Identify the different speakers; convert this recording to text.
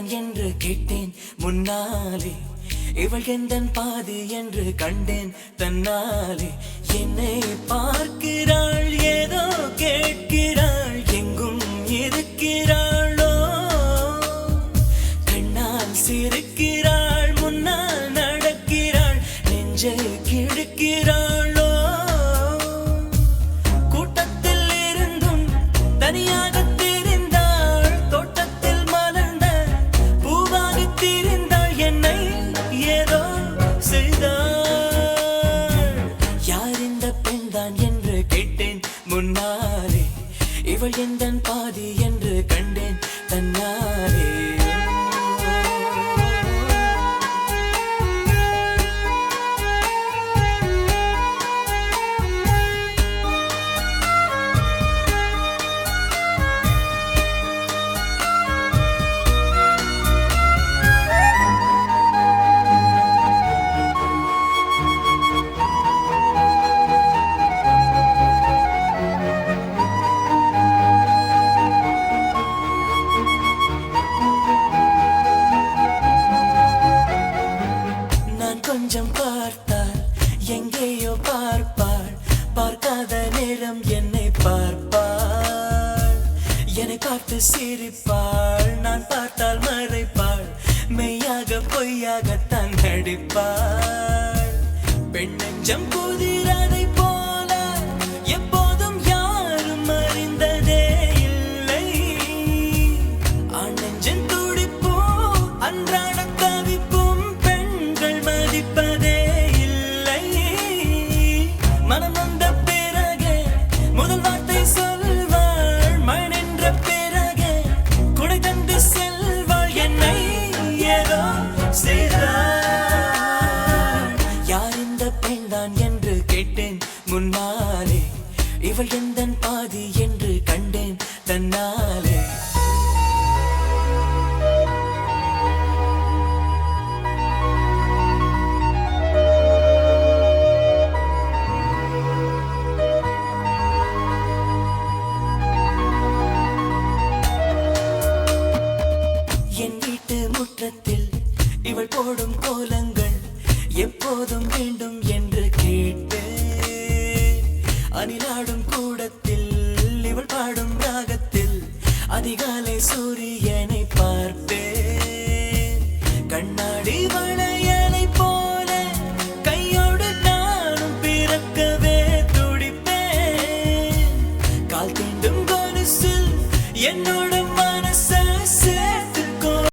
Speaker 1: பெண்தான் என்று கேட்டேன் முன்னாலே, இவள் எந்தன் பாதி என்று கண்டேன் தன்னாலே. என்னை பார்க்கிறாள், ஏதோ கேட்கிறாள், எங்கும் இருக்கிறாளோ, கண்ணால் சிரிக்கிறாள், முன்னால் நடக்கிறாள், நெஞ்சை கிழக்கிறாளோ. கூட்டத்தில் இருந்தும் தனியாக தெரிந்தாள், தோட்டத்தில் மலர்ந்த பூவாக திரிந்தாள், என்னை ஏதோ செய்தாள். யார் இந்த பெண்தான் என்று கேட்டேன் முன்னாலே, இவள் எந்தன் பாதி என்று கண்டேன் தன்னாலே. கொஞ்சம் பார்த்தால் எங்கேயோ பார்ப்பாள், பார்க்காத நேரம் என்னை பார்ப்பாள், என்னை பார்த்து சிரிப்பாள், நான் பார்த்தால் மறைப்பாள், மெய்யாக பொய்யாகத்தான் நடிப்பாள். பெண் நெஞ்சம் குதிரதை போல எப்போதும் யாரும் அறிந்ததே இல்லை, ஆண் நெஞ்சம் துடிப்போ அன்றாட தவிப்பும் பெண்கள் மதிப்பதே இல்லை. மனம் வந்த பிறகு முதல் வார்த்தை சொல்வாள், மழை நின்ற பிறகு குடை தந்து செல்வாள், என்னை ஏதோ செய்தாள். யார் இந்த பெண்தான் என்று கேட்டேன் முன்னாலே, இவள் எந்தன் பாதி என்று கண்டேன் தன்னாலே. என் வீட்டு முற்றத்தில் இவள் போடும் கோலங்கள் எப்போதும் வேண்டும் என்று கேட்டு, அணிலாடும் கூடத்தில் இவள் பாடும் ராகத்தில் அதிகாலை சூரிய